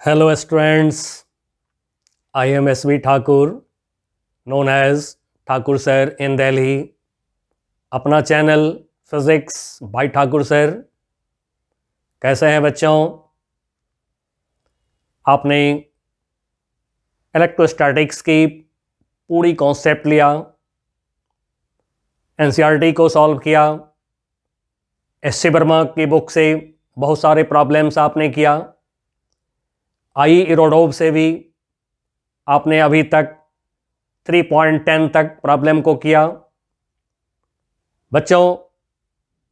Hello students, I am S.V. Thakur, known as Thakur Sir in Delhi. अपना channel physics bye Thakur sir. कैसे हैं बच्चों? आपने electrostatics की पूरी कॉन्सेप्ट लिया, एनसीईआरटी को सॉल्व किया, एस.सी. वर्मा की बुक से बहुत सारे प्रॉब्लम्स आपने किया, आई इरोडोव से भी आपने अभी तक 3.10 तक प्रॉब्लम को किया। बच्चों,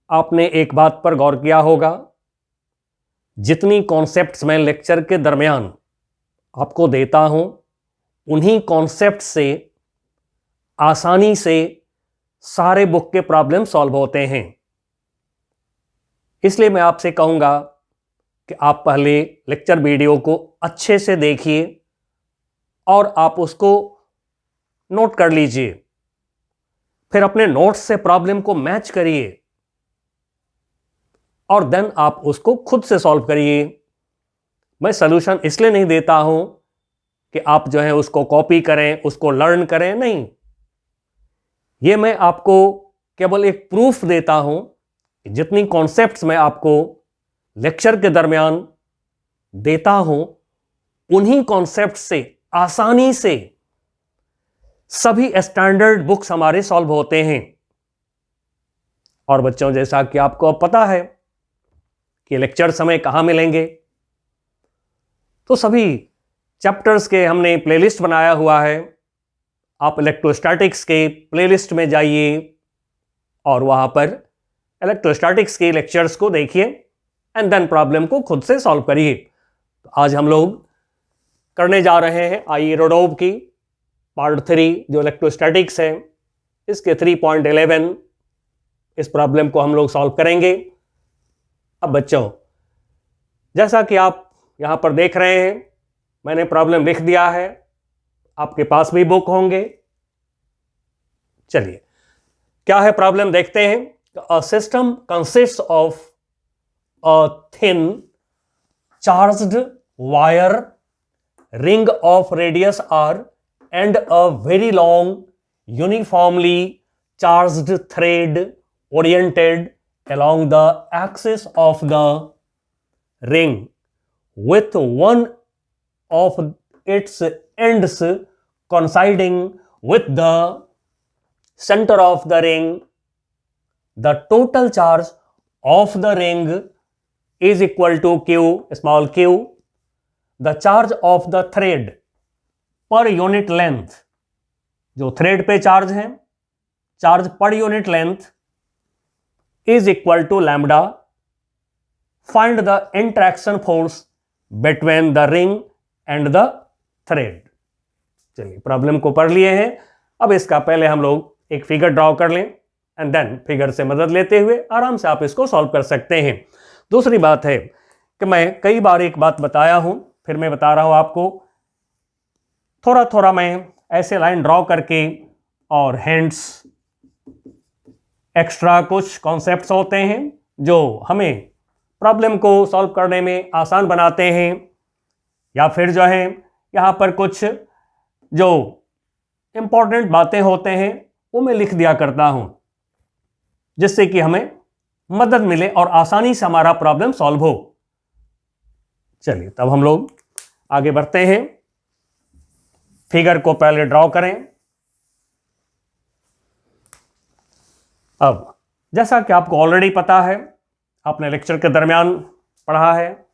आपने एक बात पर गौर किया होगा, जितनी कॉन्सेप्ट्स मैं लेक्चर के दरमियान आपको देता हूं, उन्हीं कॉन्सेप्ट से आसानी से सारे बुक के प्रॉब्लम सॉल्व होते हैं। इसलिए मैं आपसे कहूंगा कि आप पहले लेक्चर वीडियो को अच्छे से देखिए और आप उसको नोट कर लीजिए, फिर अपने नोट्स से प्रॉब्लम को मैच करिए और देन आप उसको खुद से सॉल्व करिए। मैं सॉल्यूशन इसलिए नहीं देता हूं कि आप जो है उसको कॉपी करें, उसको लर्न करें, नहीं। ये मैं आपको केवल एक प्रूफ देता हूं कि जितनी कॉन्सेप्ट्स मैं आपको लेक्चर के दरमियान देता हूं, उन्हीं कॉन्सेप्ट से आसानी से सभी स्टैंडर्ड बुक्स हमारे सॉल्व होते हैं। और बच्चों, जैसा कि आपको अब पता है कि लेक्चर्स हमें कहां मिलेंगे, तो सभी चैप्टर्स के हमने प्लेलिस्ट बनाया हुआ है। आप इलेक्ट्रोस्टैटिक्स के प्लेलिस्ट में जाइए और वहां पर इलेक्ट्रोस्टैटिक्स के लेक्चर्स को देखिए एंड देन प्रॉब्लम को खुद से सॉल्व करिए। तो आज हम लोग करने जा रहे हैं आई इरोडोव की पार्ट 3 जो इलेक्ट्रोस्टैटिक्स है, इसके 3.11 इस प्रॉब्लम को हम लोग सॉल्व करेंगे। अब बच्चों, जैसा कि आप यहां पर देख रहे हैं, मैंने प्रॉब्लम लिख दिया है, आपके पास भी बुक होंगे। चलिए, क्या है प्रॉब्लम देखते हैं। A system consists of a thin charged wire ring of radius r and a very long uniformly charged thread oriented along the axis of the ring with one of its ends coinciding with the center of the ring. The total charge of the ring is equal to q, small q. The charge of the thread per unit length, जो thread पे charge है, charge per unit length is equal to lambda. Find the interaction force between the ring and the thread. चलिए, problem को पढ़ लिए हैं। अब इसका पहले हम लोग एक फिगर ड्रॉ कर लें एंड देन फिगर से मदद लेते हुए आराम से आप इसको सॉल्व कर सकते हैं। दूसरी बात है कि मैं कई बार एक बात बताया हूं, फिर मैं बता रहा हूं आपको, थोड़ा थोड़ा मैं ऐसे लाइन ड्रॉ करके और हैंड्स एक्स्ट्रा कुछ कॉन्सेप्ट्स होते हैं जो हमें प्रॉब्लम को सॉल्व करने में आसान बनाते हैं, या फिर जो है यहां पर कुछ जो इंपॉर्टेंट बातें होते हैं वो मैं लिख दिया करता हूं, जिससे कि हमें मदद मिले और आसानी से हमारा प्रॉब्लम सॉल्व हो। चलिए, तब हम लोग आगे बढ़ते हैं। फिगर को पहले ड्रॉ करें। अब जैसा कि आपको ऑलरेडी पता है, आपने लेक्चर के दरमियान पढ़ा है,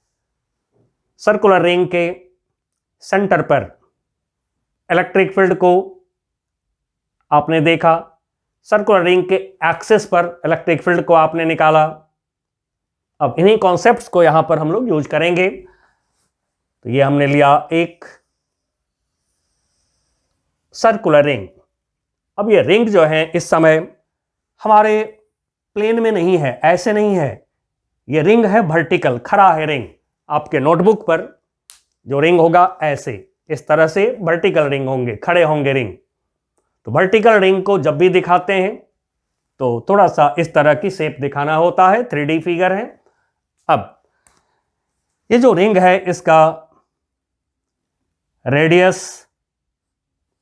सर्कुलर रिंग के सेंटर पर इलेक्ट्रिक फील्ड को आपने देखा, सर्कुलर रिंग के एक्सिस पर इलेक्ट्रिक फील्ड को आपने निकाला। अब इन्हीं कॉन्सेप्ट्स को यहां पर हम लोग यूज करेंगे। तो ये हमने लिया एक सर्कुलर रिंग। अब ये रिंग जो है इस समय हमारे प्लेन में नहीं है, ऐसे नहीं है, ये रिंग है वर्टिकल, खड़ा है रिंग। आपके नोटबुक पर जो रिंग होगा ऐसे इस तरह से वर्टिकल रिंग होंगे, खड़े होंगे रिंग। तो वर्टिकल रिंग को जब भी दिखाते हैं तो थोड़ा सा इस तरह की शेप दिखाना होता है, 3D फिगर है। अब ये जो रिंग है, इसका रेडियस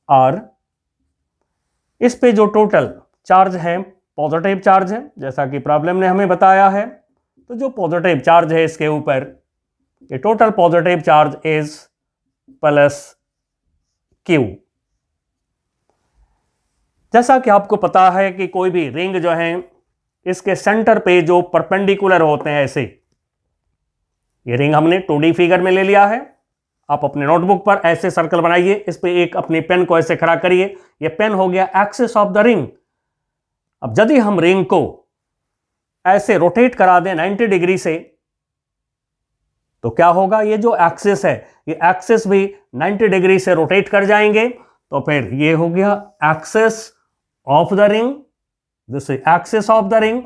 r, इस पे जो टोटल चार्ज है पॉजिटिव चार्ज है, जैसा कि प्रॉब्लम ने हमें बताया है। तो जो पॉजिटिव चार्ज है इसके ऊपर, ये total positive charge is plus Q। जैसा कि आपको पता है कि कोई भी रिंग जो है इसके सेंटर पे जो परपेंडिकुलर होते हैं, ऐसे ये रिंग हमने 2D फिगर में ले लिया है। आप अपने नोटबुक पर ऐसे सर्कल बनाइए, इस पे एक अपनी पेन को ऐसे खड़ा करिए, ये पेन हो गया एक्सिस ऑफ द रिंग। अब यदि हम रिंग को ऐसे रोटेट करा दें 90 डिग्री से, तो क्या होगा, ये जो एक्सिस है ये एक्सिस भी 90 डिग्री से रोटेट कर जाएंगे। तो फिर ये हो गया axis of the ring, this is axis of the ring.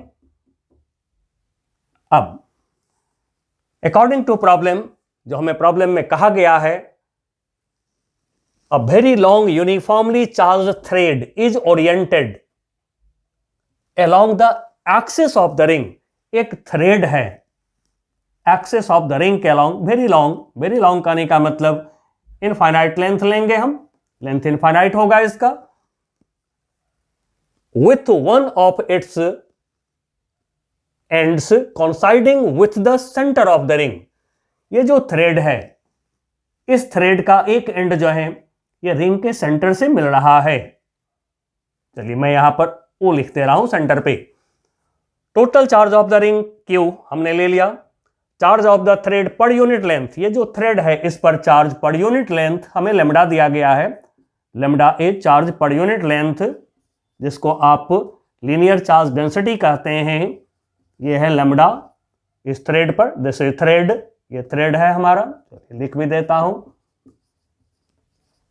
अब अकॉर्डिंग टू प्रॉब्लम, जो हमें प्रॉब्लम में कहा गया है, a very long uniformly charge thread is oriented along the axis of the ring. एक थ्रेड है एक्सिस ऑफ द रिंग के अलोंग, वेरी लॉन्ग कहने का मतलब इनफाइनाइट लेंथ लेंगे हम, लेंथ इनफाइनाइट होगा इसका, with one of its ends coinciding with the centre of the ring. ये जो थ्रेड है, इस थ्रेड का एक एंड जो है ये रिंग के सेंटर से मिल रहा है। चलिए मैं यहां पर O लिख दे रहा हूं सेंटर पे। Total charge of the ring Q हमने ले लिया, चार्ज ऑफ द थ्रेड पर यूनिट लेंथ, ये जो थ्रेड है इस पर चार्ज पर यूनिट लेंथ हमें लैम्डा दिया गया है, लैम्डा ए चार्ज पर यूनिट लेंथ, जिसको आप लीनियर चार्ज डेंसिटी कहते हैं। ये है लैम्डा इस थ्रेड पर, दिस इज थ्रेड, ये थ्रेड है हमारा, लिख भी देता हूं,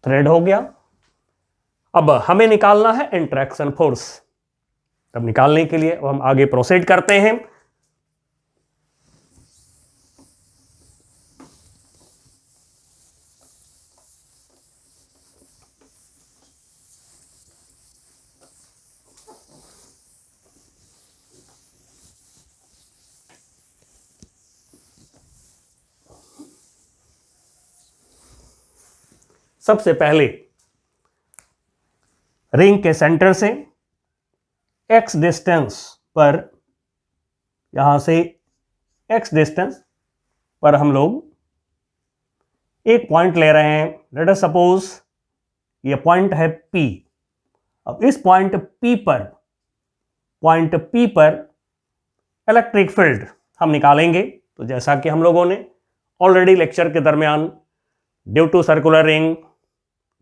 थ्रेड हो गया। अब हमें निकालना है इंटरेक्शन फोर्स। तब निकालने के लिए हम आगे प्रोसीड करते हैं। सबसे पहले रिंग के सेंटर से x डिस्टेंस पर, यहां से x डिस्टेंस पर हम लोग एक पॉइंट ले रहे हैं। लेट अस सपोज ये पॉइंट है P। अब इस पॉइंट P पर इलेक्ट्रिक फील्ड हम निकालेंगे। तो जैसा कि हम लोगों ने ऑलरेडी लेक्चर के दरमियान due to circular ring,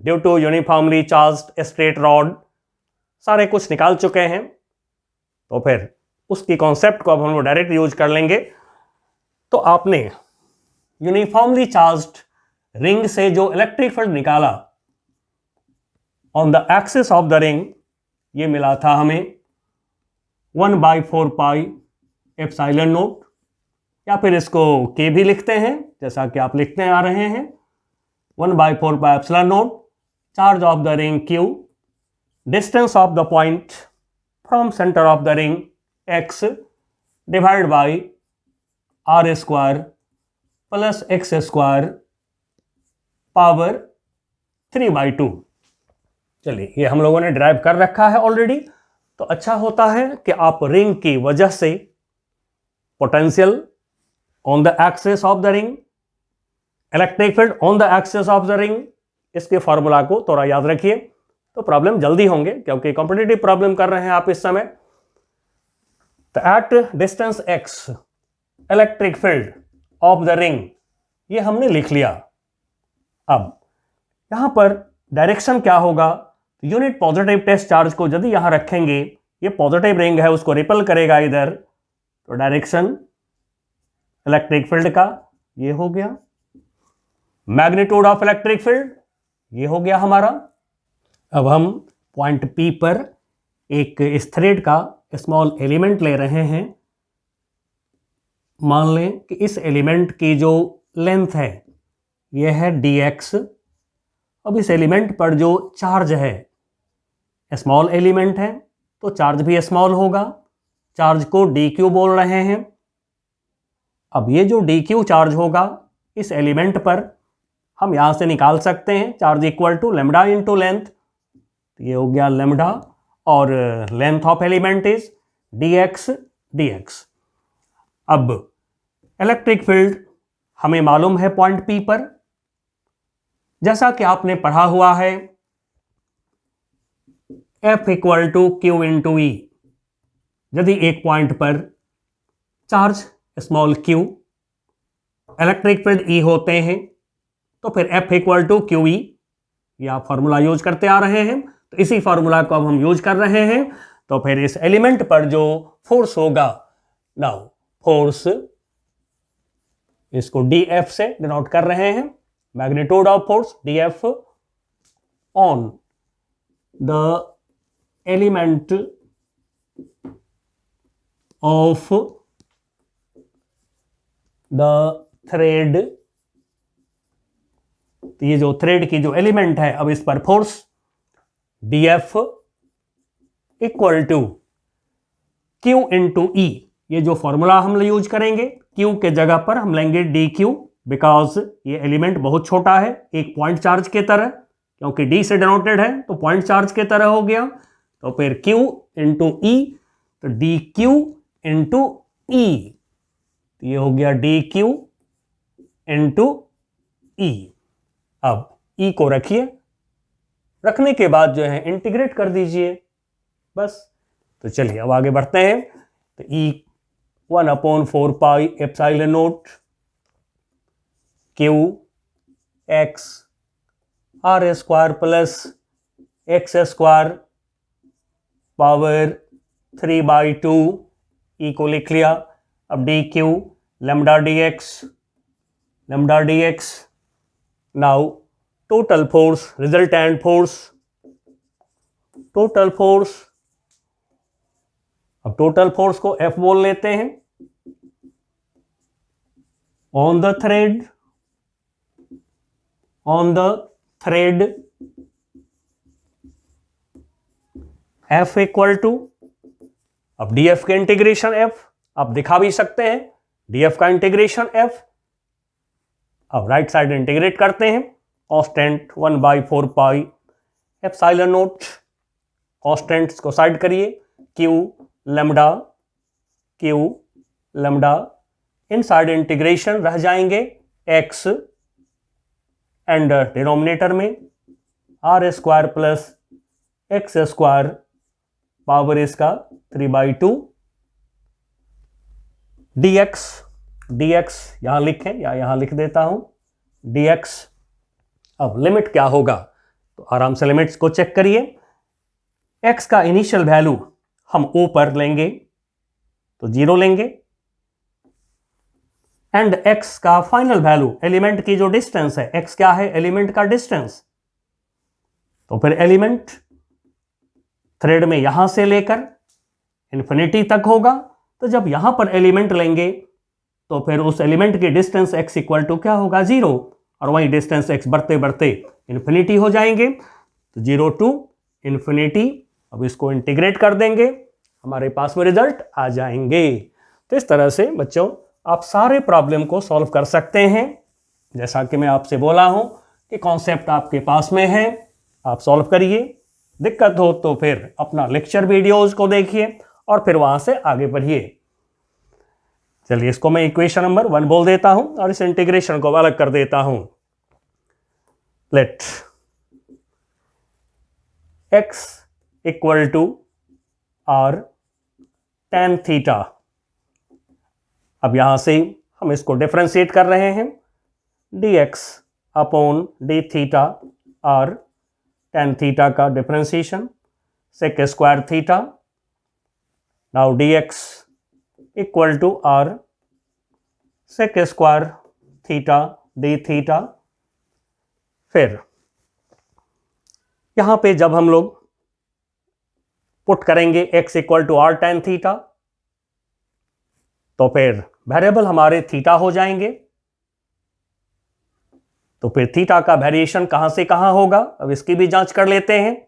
due to uniformly charged straight rod, सारे कुछ निकाल चुके हैं, तो फिर उसकी कॉन्सेप्ट को अब हम लोग डायरेक्ट यूज कर लेंगे। तो आपने यूनिफॉर्मली चार्ज्ड रिंग से जो इलेक्ट्रिक फील्ड निकाला on the axis of the ring, ये मिला था हमें 1/4 पाई एप्सिलॉन नॉट, या फिर इसको K भी लिखते हैं जैसा कि आप लिखते आ रहे हैं, 1/4 pi epsilon not, charge of the ring Q, distance of the point from centre of the ring x, divide by r square plus x square power 3/2। चलिए ये हम लोगों ने ड्राइव कर रखा है ऑलरेडी। तो अच्छा होता है कि आप रिंग की वजह से potential on the axis of the ring, electric field on the axis of the ring, इसके फॉर्मूला को थोड़ा याद रखिए, तो प्रॉब्लम जल्दी होंगे, क्योंकि कॉम्पिटिटिव प्रॉब्लम कर रहे हैं आप इस समय। तो at distance x electric field of the ring, ये हमने लिख लिया। अब यहां पर डायरेक्शन क्या होगा, यूनिट पॉजिटिव टेस्ट चार्ज को यदि यहां रखेंगे, ये पॉजिटिव रिंग है उसको रिपल करेगा इधर, तो डायरेक्शन इलेक्ट्रिक फील्ड का ये हो गया, मैग्नीट्यूड ऑफ इलेक्ट्रिक फील्ड ये हो गया हमारा। अब हम पॉइंट P पर एक इस थ्रेड का स्मॉल एलिमेंट ले रहे हैं। मान लें कि इस एलिमेंट की जो लेंथ है यह है dx। अब इस एलिमेंट पर जो चार्ज है, स्मॉल एलिमेंट है तो चार्ज भी स्मॉल होगा, चार्ज को dq बोल रहे हैं। अब ये जो dq चार्ज होगा इस एलिमेंट पर, हम यहां से निकाल सकते हैं charge equal to lambda into length, तो ये हो गया लैम्डा, और length of element is dx dx। अब इलेक्ट्रिक फील्ड हमें मालूम है पॉइंट P पर, जैसा कि आपने पढ़ा हुआ है F equal to Q into E. यदि एक पॉइंट पर charge small q, electric field E होते हैं, तो फिर F equal to Q E, ये आप फॉर्मूला यूज करते आ रहे हैं, तो इसी फॉर्मूला को अब हम यूज कर रहे हैं। तो फिर इस एलिमेंट पर जो फोर्स होगा, नाउ फोर्स इसको dF से डिनोट कर रहे हैं, magnitude of force dF on the element of the thread. तो ये जो थ्रेड की जो एलिमेंट है, अब इस पर force dF equal to Q into E. ये जो फॉर्मूला हम यूज करेंगे, Q के जगह पर हम लेंगे dQ, बिकॉज ये एलिमेंट बहुत छोटा है, एक पॉइंट चार्ज के तरह, क्योंकि D से डिनोटेड है तो पॉइंट चार्ज के तरह हो गया। तो फिर Q इंटू ई, तो dQ इंटू ई, तो ये हो गया dQ इंटू ई। अब E को रखिए, रखने के बाद जो है इंटीग्रेट कर दीजिए बस। तो चलिए अब आगे बढ़ते हैं। तो E 1/4 pi epsilon not Q x r square plus x square power 3/2, E को लिख लिया। अब dQ lambda dx, now total force, resultant force, total force, अब टोटल फोर्स को F बोल लेते हैं, on the thread F equal to, अब dF का इंटीग्रेशन F, आप दिखा भी सकते हैं dF का इंटीग्रेशन F। अब राइट साइड इंटीग्रेट करते हैं, constant 1/4 pi epsilon not, constants को साइड करिए, Q लैम्डा, इनसाइड इंटीग्रेशन रह जाएंगे x, एंड डिनोमिनेटर में r square plus x square power इसका 3/2 dx यहां लिखें या यहां लिख देता हूं dx। अब लिमिट क्या होगा, तो आराम से लिमिट्स को चेक करिए। x का इनिशियल वैल्यू हम O पर लेंगे तो 0 लेंगे, एंड x का फाइनल वैल्यू, एलिमेंट की जो डिस्टेंस है, x क्या है, एलिमेंट का डिस्टेंस, तो फिर एलिमेंट थ्रेड में यहां से लेकर इंफिनिटी तक होगा। तो जब यहां पर एलिमेंट लेंगे तो फिर उस एलिमेंट की डिस्टेंस x इक्वल टू क्या होगा, 0, और वही डिस्टेंस x बढ़ते बढ़ते इंफिनिटी हो जाएंगे, तो 0 टू इंफिनिटी। अब इसको इंटीग्रेट कर देंगे, हमारे पास में रिजल्ट आ जाएंगे। तो इस तरह से बच्चों आप सारे प्रॉब्लम को सॉल्व कर सकते हैं। जैसा कि मैं आपसे बोला हूं कि कॉन्सेप्ट आपके पास में है, आप सॉल्व करिए। दिक्कत हो तो फिर अपना लेक्चर वीडियोज को देखिए और फिर वहां से आगे बढ़िए। चलिए इसको मैं इक्वेशन नंबर 1 बोल देता हूं और इस इंटीग्रेशन को अलग कर देता हूं। Let x equal to r tan theta. अब यहां से हम इसको डिफरेंशिएट कर रहे हैं, dx upon d theta r tan theta का differentiation sec square theta. Now dx equal to r sec square theta d theta. फिर यहां पे जब हम लोग पुट करेंगे x equal to r tan theta, तो फिर वेरिएबल हमारे थीटा हो जाएंगे। तो फिर थीटा का वेरिएशन कहां से कहां होगा, अब इसकी भी जांच कर लेते हैं।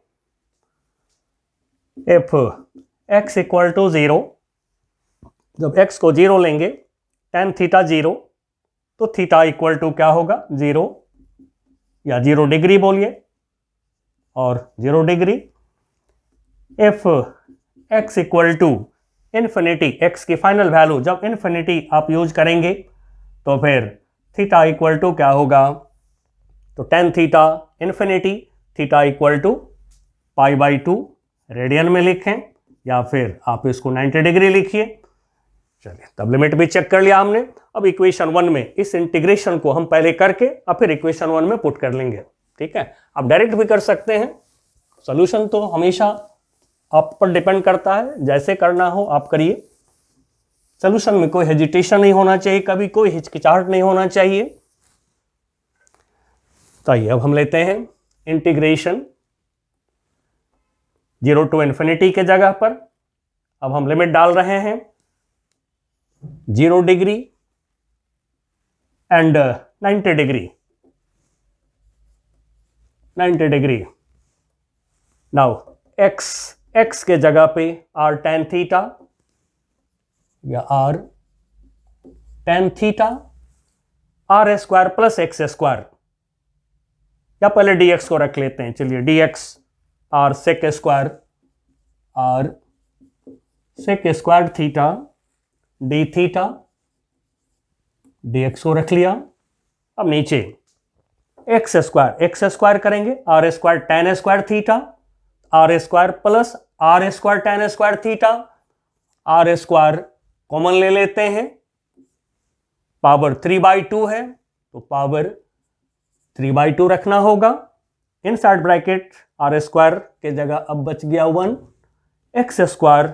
इफ x इक्वल टू 0, जब x को 0 लेंगे tan थीटा 0, तो थीटा इक्वल टू क्या होगा, 0। या 0 डिग्री बोलिए, और 0 degree. If x equal to infinity, x की फाइनल वैल्यू जब इन्फिनिटी आप यूज करेंगे तो फिर थीटा इक्वल टू क्या होगा, तो tan theta infinity, theta equal to π/2 radian में लिखें, या फिर आप इसको 90 डिग्री लिखिए। चलिए, तब लिमिट भी चेक कर लिया हमने। अब इक्वेशन 1 में इस इंटीग्रेशन को हम पहले करके और फिर इक्वेशन 1 में पुट कर लेंगे। ठीक है, आप डायरेक्ट भी कर सकते हैं, सॉल्यूशन तो हमेशा आप पर डिपेंड करता है, जैसे करना हो आप करिए। सॉल्यूशन में कोई हेजिटेशन नहीं होना चाहिए, कभी कोई हिचकिचाहट नहीं होना चाहिए। तो आइए अब हम लेते हैं इंटीग्रेशन 0 टू इन्फिनिटी के जगह पर। अब हम लिमिट डाल रहे हैं 0 degree and 90 degree, 90 degree. Now x के जगह पे r tan थीटा या r tan theta r square plus x square, या पहले dx को रख लेते हैं। चलिए, dx r sec square, r sec square theta d theta, dx को रख लिया। अब नीचे एक्स स्क्वायर करेंगे, r square tan square theta, r square plus r square tan square theta, r square common ले लेते हैं, पावर 3/2 है तो पावर 3/2 रखना होगा। इनसाइड ब्रैकेट r स्क्वायर के जगह अब बच गया 1, एक्स स्क्वायर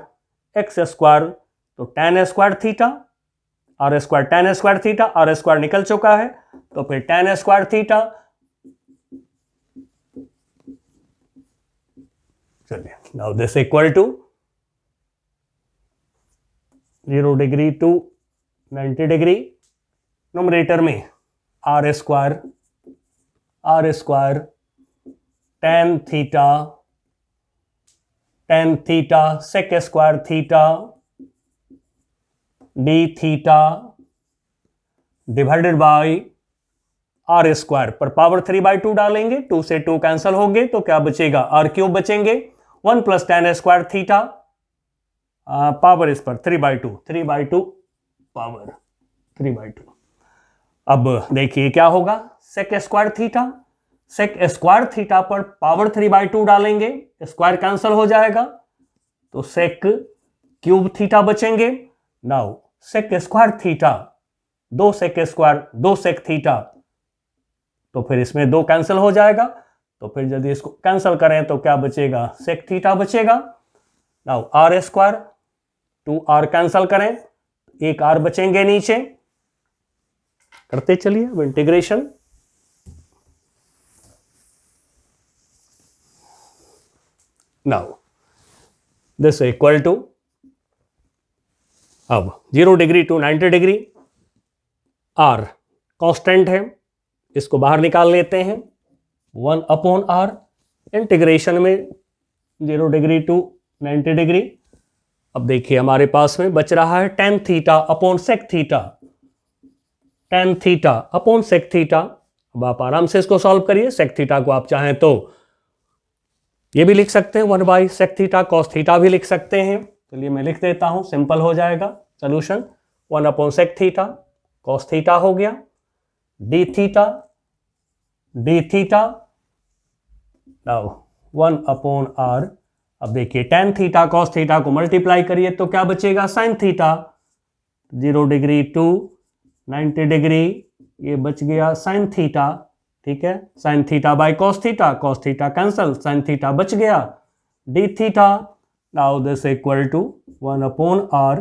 तो tan square theta, r square tan square theta, r square निकल चुका है तो फिर tan स्क्वायर थीटा। चलिए, now this equal to 0 degree to 90 degree, numerator में r square tan theta sec square theta d theta divided by r square पर power 3/2 डालेंगे, 2 से 2 कैंसिल होंगे तो क्या बचेगा, r क्यूब बचेंगे, 1 plus tan square theta, power इस पर 3/2 पावर 3/2। अब देखिए क्या होगा, sec स्क्वायर थीटा पर पावर 3/2 डालेंगे, स्क्वायर कैंसिल हो जाएगा तो sec क्यूब थीटा बचेंगे। Now sec square theta, 2 sec theta, तो फिर इसमें 2 कैंसिल हो जाएगा, तो फिर यदि इसको कैंसिल करें तो क्या बचेगा, sec थीटा बचेगा। Now r square 2r cancel करें, एक r बचेंगे नीचे, करते चलिए अब integration. Now this equal to, अब 0 degree to 90 degree, r constant है, इसको बाहर निकाल लेते हैं, 1/r। इंटीग्रेशन में 0 डिग्री टू 90 डिग्री। अब देखिए हमारे पास में बच रहा है tan theta upon sec theta, tan theta upon sec theta. अब आप आराम से इसको सॉल्व करिए, sec थीटा को आप चाहें तो ये भी लिख सकते हैं, 1/sec थीटा, cos थीटा भी लिख सकते हैं। चलिए मैं लिख देता हूं, सिंपल हो जाएगा solution. 1/sec theta, cos theta हो गया, d थीटा, नाउ 1/r। अब देखिए tan थीटा cos थीटा को मल्टीप्लाई करिए तो क्या बचेगा, sin theta. 0 degree to 90 degree, ये बच गया sin थीटा। ठीक है, sin theta by cos theta cancel, sin theta बच गया, d theta. Now this equal to 1/r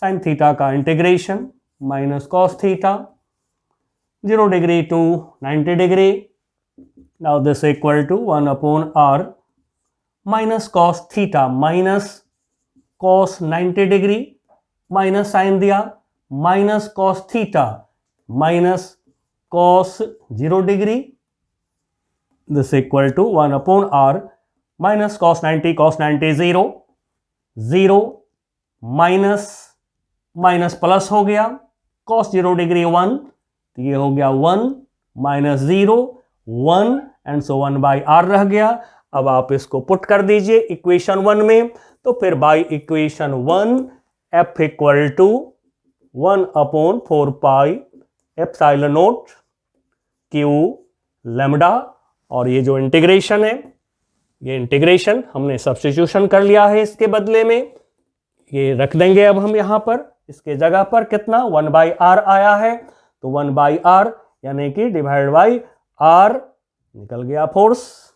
sin theta का integration minus cos theta, 0 degree to 90 degree. Now this equal to 1/r minus cos theta minus cos 90 degree, minus sign दिया, minus cos theta minus cos 0 degree, this equal to 1/r minus cos 90 0 minus plus हो गया, cos 0 degree 1, तो ये हो गया 1 minus 0 1 and so 1 by r रह गया। अब आप इसको पुट कर दीजिए इक्वेशन 1 में, तो फिर by equation 1 F equal to 1 upon 4 pi epsilon not Q lambda, और ये जो इंटीग्रेशन है, ये इंटीग्रेशन हमने सब्स्टिट्यूशन कर लिया है इसके बदले में, ये रख देंगे अब हम यहां पर इसके जगह पर कितना 1 बाई आर आया है, तो 1 बाई आर यानी कि डिवाइड बाई आर निकल गया फोर्स।